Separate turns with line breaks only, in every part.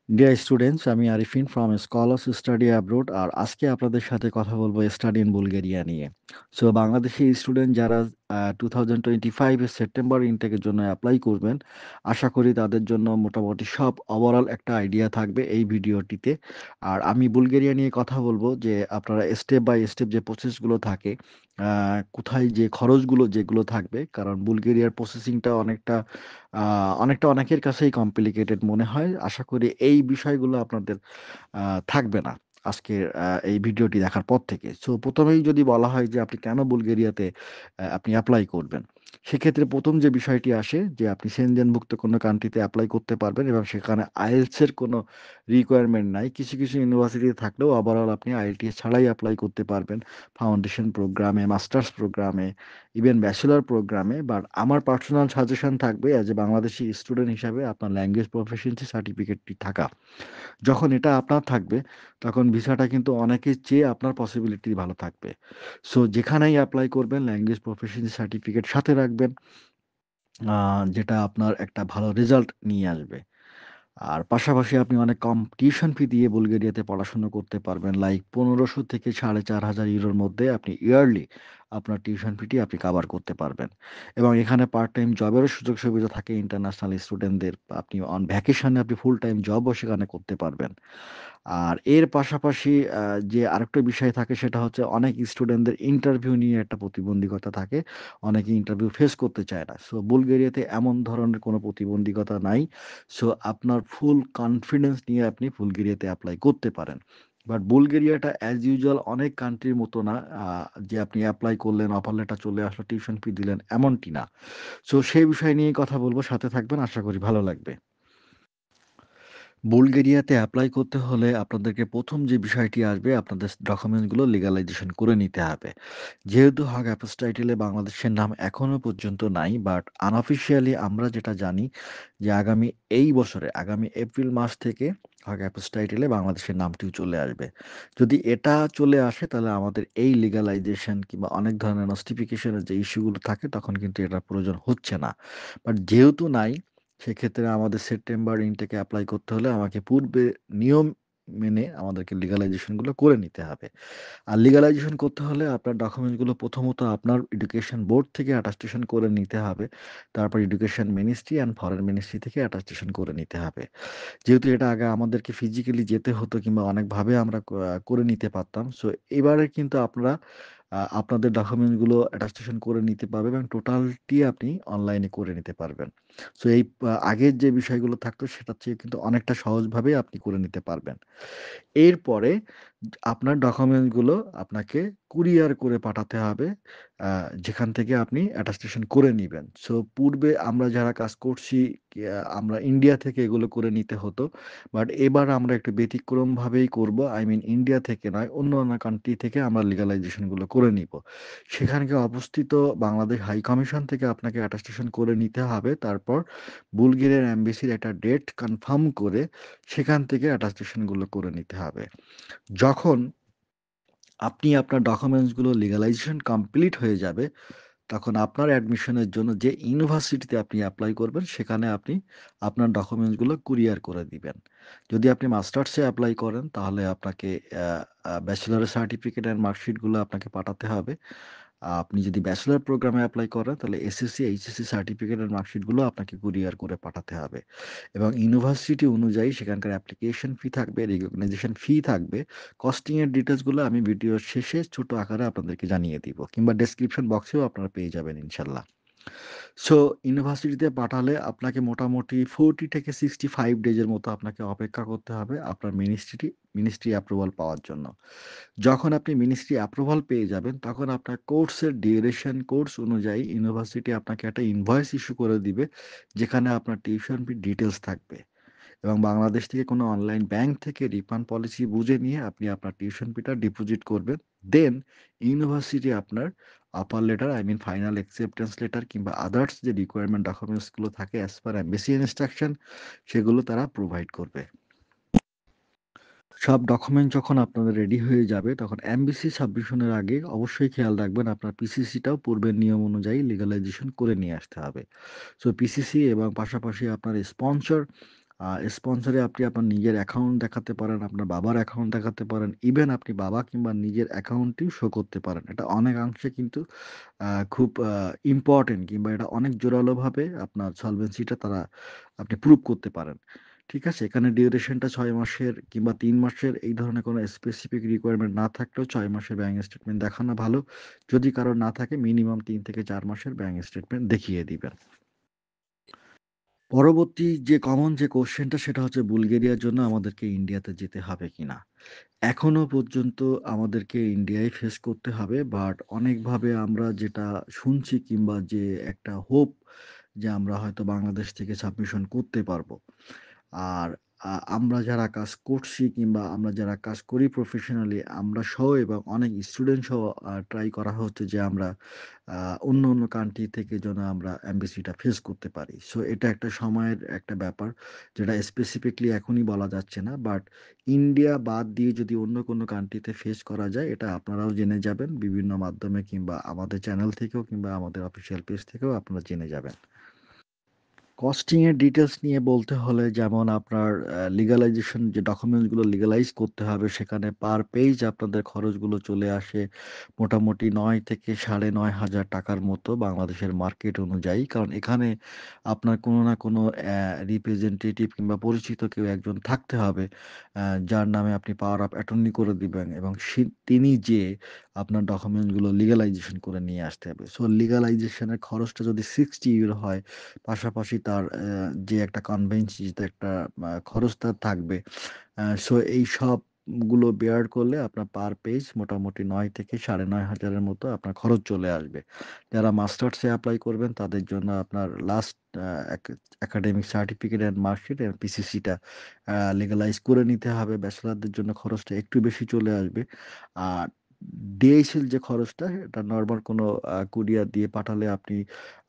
Deer students, আমি Arifin from scholars study abroad. আর আজকে আপনাদের সাথে কথা বলবো স্টাডি ইন বুলগেরিয়া নিয়ে। সো বাংলাদেশি স্টুডেন্ট যারা 2025 এর সেপ্টেম্বর ইনটেকের জন্য অ্যাপ্লাই করবেন, আশা করি তাদের জন্য মোটামুটি সব ওভারঅল একটা আইডিয়া থাকবে এই ভিডিওটিতে। আর আমি বুলগেরিয়া নিয়ে কথা বলবো যে আপনারা স্টেপ বাই স্টেপ যে প্রসেসগুলো থাকে, কোথায় যে খরচগুলো যেগুলো থাকবে, কারণ বুলগেরিয়ার প্রসেসিংটা অনেকটা অনেকের কাছেই কমপ্লিকেটেড মনে হয়। আশা করি এই বিষয়গুলো আপনাদের থাকবে না আজকের এই ভিডিওটি দেখার পর থেকে। সো ১ম এই যদি বলা হয় যে আপনি কেন বুলগেরিয়াতে আপনি এপ্লাই করবেন? সেক্ষেত্রে ১ম যে বিষয়টি আসে যে আপনি সেনজেনভুক্ত কোনো কান্ট্রিতে এপ্লাই করতে পারবেন এবং সেখানে IELTS এর কোনো রিকোয়ারমেন্ট নাই। কিছু ইউনিভার্সিটিতে থাকলেও ওভারঅল আপনি IELTS ছাড়াই এপ্লাই করতে পারবেন। ফাউন্ডেশন প্রোগ্রামে, মাস্টার্স প্রোগ্রামে, ইভেন ব্যাচেলর প্রোগ্রামে। বাট আমার পার্সোনাল সাজেশন থাকবে অ্যাজ এ বাংলাদেশি স্টুডেন্ট হিসাবে আপনার ল্যাঙ্গুয়েজ প্রফিসিয়েন্সি সার্টিফিকেটটি থাকা। যখন এটা আপনার থাকবে, তখন ভিসাটা কিন্তু অনেকের চেয়ে আপনার পসিবিলিটি ভালো থাকবে। সো যেখানেই এপ্লাই করবেন ল্যাঙ্গুয়েজ প্রফিসিয়েন্সি সার্টিফিকেট সাথে রাখবেন, আ যেটা আপনার একটা ভালো রেজাল্ট নিয়ে আসবে। আর পাশাপাশি আপনি অনেক কম টিউশন ফি দিয়ে বুলগেরিয়াতে পড়াশোনা করতে পারবেন। লাইক ১৫০০ থেকে ৳৪,৫০০ র মধ্যে আপনি ইয়ারলি আপনার টিউশন ফিটি আপনি কাভার করতে পারবেন। এবং এখানে পার্ট টাইম জবেরও সুযোগ সুবিধা থাকে ইন্টারন্যাশনাল স্টুডেন্টদের। আপনি অন ভ্যাকেশনে আপনি ফুল টাইম জবও সেখানে করতে পারবেন। আর এর পাশাপাশি যে আরেকটা বিষয় থাকে সেটা হচ্ছে অনেক স্টুডেন্টদের ইন্টারভিউ নিয়ে একটা প্রতিবন্ধকতা থাকে। অনেকে ইন্টারভিউ ফেস করতে চায় না। সো বুলগেরিয়াতে এমন ধরনের কোনো প্রতিবন্ধকতা নাই। সো আপনার ফুল কনফিডেন্স নিয়ে আপনি বুলগেরিয়াতে এপ্লাই করতে পারেন। বাট বুলগেরিয়াটা অ্যাজ ইউজুয়াল অনেক কান্ট্রির মতো না, আ যে আপনি এপ্লাই করলেন, অফার লেটার চলে আসলো, টিউশন ফি দিলেন, এমনটি না। সো সেই বিষয় নিয়েই কথা বলব। সাথে থাকবেন, আশা করি ভালো লাগবে। বুলগেরিয়াতে এপ্লাই করতে হলে আপনাদেরকে ১ম যে বিষয়টি আসবে, আপনাদের ডকুমেন্টসগুলো লিগ্যালাইজেশন করে নিতে হবে। যেহেতু হাগ অ্যাপোস্টাইটেল এ বাংলাদেশের নাম এখনো পর্যন্ত নাই, বাট আনঅফিসিয়ালি আমরা যেটা জানি যে আগামী এপ্রিল মাস থেকে হাগ অ্যাপোস্টাইটেল এ বাংলাদেশের নামটিও চলে আসবে। যদি এটা চলে আসে তাহলে আমাদের এই লিগ্যালাইজেশন কিংবা অনেক ধরনের নস্টিফিকেশন এর যে ইস্যুগুলো থাকে তখন কিন্তু এটার প্রয়োজন হচ্ছে না। বাট যেহেতু নাই, সেক্ষেত্রে আমাদের সেপ্টেম্বর ইনটেকে এপ্লাই করতে হলে আমাকে পূর্বে নিয়ম মেনে আমাদেরকে লিগ্যালাইজেশন গুলো করে নিতে হবে। আর লিগ্যালাইজেশন করতে হলে আপনার ডকুমেন্টসগুলো প্রথমত আপনার এডুকেশন বোর্ড থেকে অ্যাটাস্টেশন করে নিতে হবে। তারপর education ministry and foreign ministry থেকে অ্যাটাস্টেশন করে নিতে হবে। যেহেতু এটা আগে আমাদেরকে ফিজিক্যালি যেতে হতো কিংবা অনেকভাবে আমরা করে নিতে পারতাম। সো এবারে কিন্তু আপনারা আপনাদের ডকুমেন্টগুলো অ্যাটাস্টেশন করে নিতে পারবেন এবং টোটালটি আপনি অনলাইনে করে নিতে পারবেন। সো এই আগের যে বিষয়গুলো থাকতো সেটার চেয়ে কিন্তু অনেকটা সহজভাবেই আপনি করে নিতে পারবেন। এরপরে আপনার ডকুমেন্টগুলো আপনাকে কুরিয়ার করে পাঠাতে হবে, আ যেখান থেকে আপনি অ্যাটাস্টেশন করে নিবেন। সো পূর্বে আমরা যারা কাজ করছি, আমরা ইন্ডিয়া থেকে এগুলো করে নিতে হতো। বাট এবার আমরা একটু ব্যতিক্রমভাবেই করব। আই মিন ইন্ডিয়া থেকে নয়, অন্য কান্ট্রি থেকে আমরা লিগ্যালাইজেশন গুলো করে নিবো। সেখানকে অবস্থিত বাংলাদেশ হাই কমিশন থেকে আপনাকে অ্যাটাস্টেশন করে নিতে হবে। তারপর বুলগেরিয়ার এম্বাসির একটা ডেট কনফার্ম করে সেখান থেকে অ্যাটাস্টেশন গুলো করে নিতে হবে। যখন আপনি আপনার ডকুমেন্টসগুলো লিগ্যালাইজেশন কমপ্লিট হয়ে যাবে, তখন আপনার অ্যাডমিশনের জন্য যে ইউনিভার্সিটিতে আপনি এপ্লাই করবেন, সেখানে আপনি আপনার ডকুমেন্টসগুলো কুরিয়ার করে দিবেন। যদি আপনি মাস্টার্সে এপ্লাই করেন, তাহলে আপনাকে অ্যা আ ব্যাচেলরের সার্টিফিকেট অ্যান্ড মার্কশিটগুলো আপনাকে পাঠাতে হবে। আপনি যদি ব্যাচেলর প্রোগ্রামে এপ্লাই করেন, তাহলে এসএসসি, এইচএসসি সার্টিফিকেট এর মার্কশিটগুলো আপনাকে কুরিয়ার করে পাঠাতে হবে। এবং ইউনিভার্সিটি অনুযায়ী সেখানকার অ্যাপ্লিকেশন ফি থাকবে, রিকগনাইজেশন ফি থাকবে। কস্টিং এর ডিটেইলস গুলো আমি ভিডিওর শেষে ছোট আকারে আপনাদেরকে জানিয়ে দিব। কিংবা ডেসক্রিপশন বক্সেও আপনারা পেয়ে যাবেন ইনশাআল্লাহ। সো ইউনিভার্সিটিতে পাঠালে আপনাকে মোটামুটি 40 থেকে 65 ডেজ এর মতো আপনাকে অপেক্ষা করতে হবে আপনার মিনিস্ট্রি অ্যাপ্রুভাল পাওয়ার জন্য। যখন আপনি মিনিস্ট্রি অ্যাপ্রুভাল পেয়ে যাবেন, তখন আপনার কোর্সের ডিউরেশন কোর্স অনুযায়ী ইউনিভার্সিটি আপনাকে একটা ইনভয়েস ইস্যু করে দিবে, যেখানে আপনার টিউশন ফি ডিটেইলস থাকবে। এবং বাংলাদেশ থেকে কোনো অনলাইন ব্যাংক থেকে রিফান্ড পলিসি বুঝে নিয়ে আপনি আপনার টিউশন ফিটা ডিপোজিট করবেন। দেন ইউনিভার্সিটি আপনার offer letter, I mean final acceptance letter কিংবা আদার্স যে রিকোয়ারমেন্ট ডকুমেন্টস গুলো থাকে অ্যাজ পার এমবেসি ইনস্ট্রাকশন, সেগুলো তারা প্রোভাইড করবে। সব ডকুমেন্ট যখন আপনাদের রেডি হয়ে যাবে, তখন এমবেসি সাবমিশনের আগে অবশ্যই খেয়াল রাখবেন আপনার পিসিসিটাও পূর্বের নিয়ম অনুযায়ী লিগ্যালাইজেশন করে নিয়ে আসতে হবে। সো পিসিসি এবং পাশাপাশি আপনার স্পন্সর আ স্পন্সরে আপনি আপনার নিজের অ্যাকাউন্ট দেখাতে পারেন, আপনার বাবার অ্যাকাউন্ট দেখাতে পারেন। ইভেন আপনি বাবা কিংবা নিজের অ্যাকাউন্টটিও শো করতে পারেন। এটা অনেকাংশে কিন্তু খুব ইম্পোর্টেন্ট কিংবা এটা অনেক জোরালোভাবে আপনার সলভেন্সিটা আপনি প্রুভ করতে পারেন। ঠিক আছে? এখানে ডিউরেশনটা ৬ মাসের কিংবা ৩ মাসের এই ধরনের কোনো স্পেসিফিক রিকোয়ারমেন্ট না থাকলেও ৬ মাসের ব্যাংক স্টেটমেন্ট দেখানো ভালো। যদি কারো না থাকে মিনিমাম ৩ থেকে ৪ মাসের ব্যাংক স্টেটমেন্ট দেখিয়ে দিবেন। পরবর্তী যে কমন যে কোয়েশ্চেনটা সেটা হচ্ছে বুলগেরিয়ার জন্য আমাদেরকে ইন্ডিয়াতে যেতে হবে কিনা? এখনো পর্যন্ত আমাদেরকে ইন্ডিয়ায় ফেস করতে হবে। বাট অনেকভাবে আমরা যেটা শুনছি কিংবা যে একটা হোপ যে আমরা হয়তো বাংলাদেশ থেকে সাবমিশন করতে পারবো। আর আমরা যারা কাজ করছি কিংবা আমরা যারা কাজ করি প্রফেশনালি আমরা সহ এবং অনেক স্টুডেন্ট সহ ট্রাই করা হচ্ছে যে আমরা আ অন্য কান্ট্রি থেকে যেন আমরা এমবাসিটা ফেস করতে পারি। সো এটা একটা সময়ের একটা ব্যাপার যেটা স্পেসিফিকলি এখনই বলা যাচ্ছে না। বাট ইন্ডিয়া বাদ দিয়ে যদি অন্য কোনো কান্ট্রিতে ফেস করা যায় এটা আপনারাও জেনে যাবেন বিভিন্ন মাধ্যমে কিংবা আমাদের চ্যানেল থেকেও কিংবা আমাদের অফিসিয়াল পেজ থেকেও আপনারা জেনে যাবেন। কস্টিং এর ডিটেইলস নিয়ে বলতে হলে যেমন আপনার লিগালাইজেশন যে ডকুমেন্টস গুলো লিগালাইজ করতে হবে সেখানে পার পেজ আপনাদের খরচগুলো চলে আসে মোটামুটি ৯ থেকে ৳৯,৫০০ মতো বাংলাদেশের মার্কেট অনুযায়ী। কারণ এখানে আপনার কোনো না কোনো রিপ্রেজেন্টেটিভ কিংবা পরিচিত কেউ একজন থাকতে হবে। যার নামে আপনি পাওয়ার অফ অ্যাটর্নি করে দিবেন এবং তিনি যেয়ে আপনার ডকুমেন্টস গুলো লিগালাইজেশন করে নিয়ে আসতে হবে। সো লিগালাইজেশন এর খরচটা যদি €৬০ হয় পাশাপাশি তার যে একটা কনভেন্সিতে একটা খরচ তার থাকবে। সো এই সবগুলো বেয়ার করলে আপনার পার পেজ মোটামুটি ৯ থেকে ৯,৫০০ এর মতো আপনার খরচ চলে আসবে। যারা মাস্টার্সে এপ্লাই করবেন তাদের জন্য আপনার লাস্ট আ এক একাডেমিক সার্টিফিকেট অ্যান্ড মার্কশিট এবং পিসিসিটা লিগালাইজ করে নিতে হবে। ব্যাচেলরদের জন্য খরচটা একটু বেশি চলে আসবে। আর ডিএইচএল যে খরচটা এটা নরমাল কোনো কুরিয়ার দিয়ে পাঠালে আপনি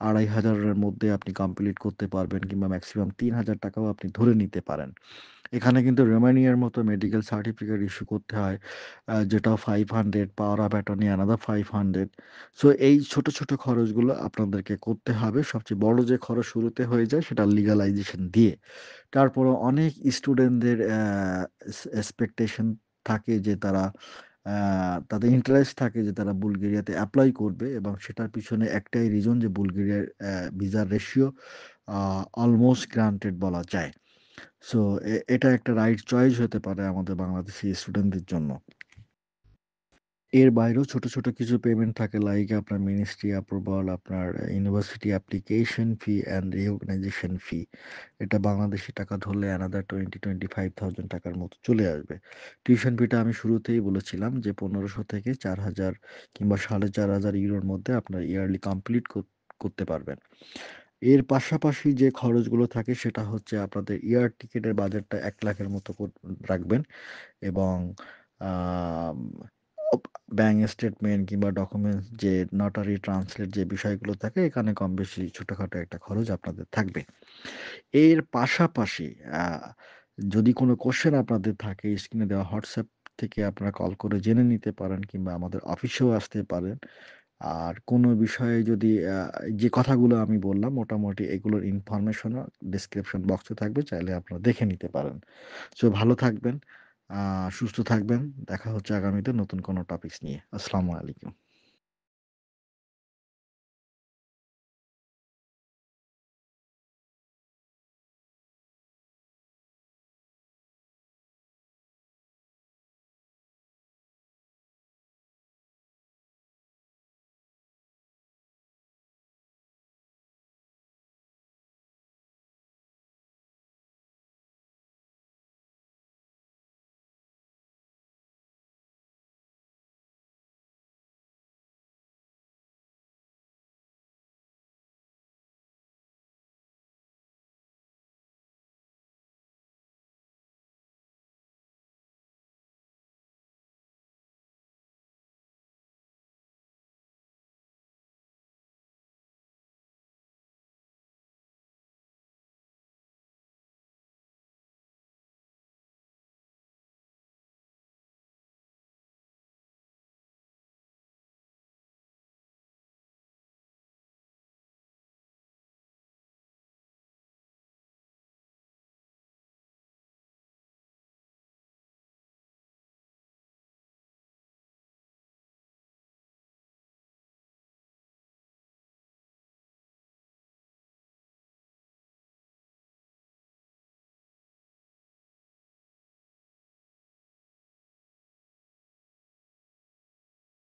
৳২,৫০০ এর মধ্যে আপনি কমপ্লিট করতে পারবেন কিংবা মেক্সিমাম ৳৩,০০০ ও আপনি ধরে নিতে পারেন। এখানে কিন্তু রোমানিয়ার মতো মেডিকেল সার্টিফিকেট ইস্যু করতে হয়। যেটাও 500 power of attorney another 500 so এই ছোট খরচগুলো আপনাদেরকে করতে হবে। সবচেয়ে বড় যে খরচ শুরুতে হয়ে যায় সেটা লিগালাইজেশন দিয়ে। তারপরও অনেক স্টুডেন্টদের এক্সপেকটেশন থাকে যে আ তাদের ইন্টারেস্ট থাকে যে তারা বুলগেরিয়াতে এপ্লাই করবে এবং সেটার পিছনে একটাই রিজন যে বুলগেরিয়ার ভিসার রেশিও আ অলমোস্ট গ্রান্টেড বলা যায়। সো এটা একটা রাইট চয়েস হতে পারে আমাদের বাংলাদেশি স্টুডেন্টদের জন্য। এর বাইরেও ছোট কিছু পেমেন্ট থাকে লাইক আপনার মিনিস্ট্রি অ্যাপ্রুভাল, আপনার university application fee and recognition fee. এটা বাংলাদেশী টাকা ধরলে অ্যানাদার 25,000 টাকার মতো চলে আসবে। টিউশন ফিটা আমি শুরুতেই বলেছিলাম যে ১৫০০ থেকে ৪,০০০ কিংবা ৳৪,৫০০ মধ্যে আপনার ইয়ারলি কমপ্লিট করতে পারবেন। এর পাশাপাশি যে খরচগুলো থাকে সেটা হচ্ছে আপনাদের এয়ার টিকেটের বাজেটটা ৳১,০০,০০০ এর মতো রাখবেন এবং আম অপ ব্যাংক স্টেটমেন্ট কিংবা ডকুমেন্টস যে নোটারি ট্রান্সলেট যে বিষয়গুলো থাকে এখানে কম বেশি ছোটখাটো একটা খরচ আপনাদের থাকবে। এর পাশাপাশি আ যদি কোনো কোয়েশ্চেন আপনাদের থাকে স্ক্রিনে দেওয়া WhatsApp থেকে আপনারা কল করে জেনে নিতে পারেন কিংবা আমাদের অফিসেও আসতে পারেন। আর কোনো বিষয়ে যদি যে কথাগুলো আমি বললাম মোটামুটি এগুলোর ইনফরমেশনও ডেসক্রিপশন বক্সে থাকবে। চাইলে আপনারা দেখে নিতে পারেন। সো ভালো থাকবেন, আ সুস্থ থাকবেন। দেখা হচ্ছে আগামীতে নতুন কোনো টপিকস নিয়ে। আসসালামু আলাইকুম।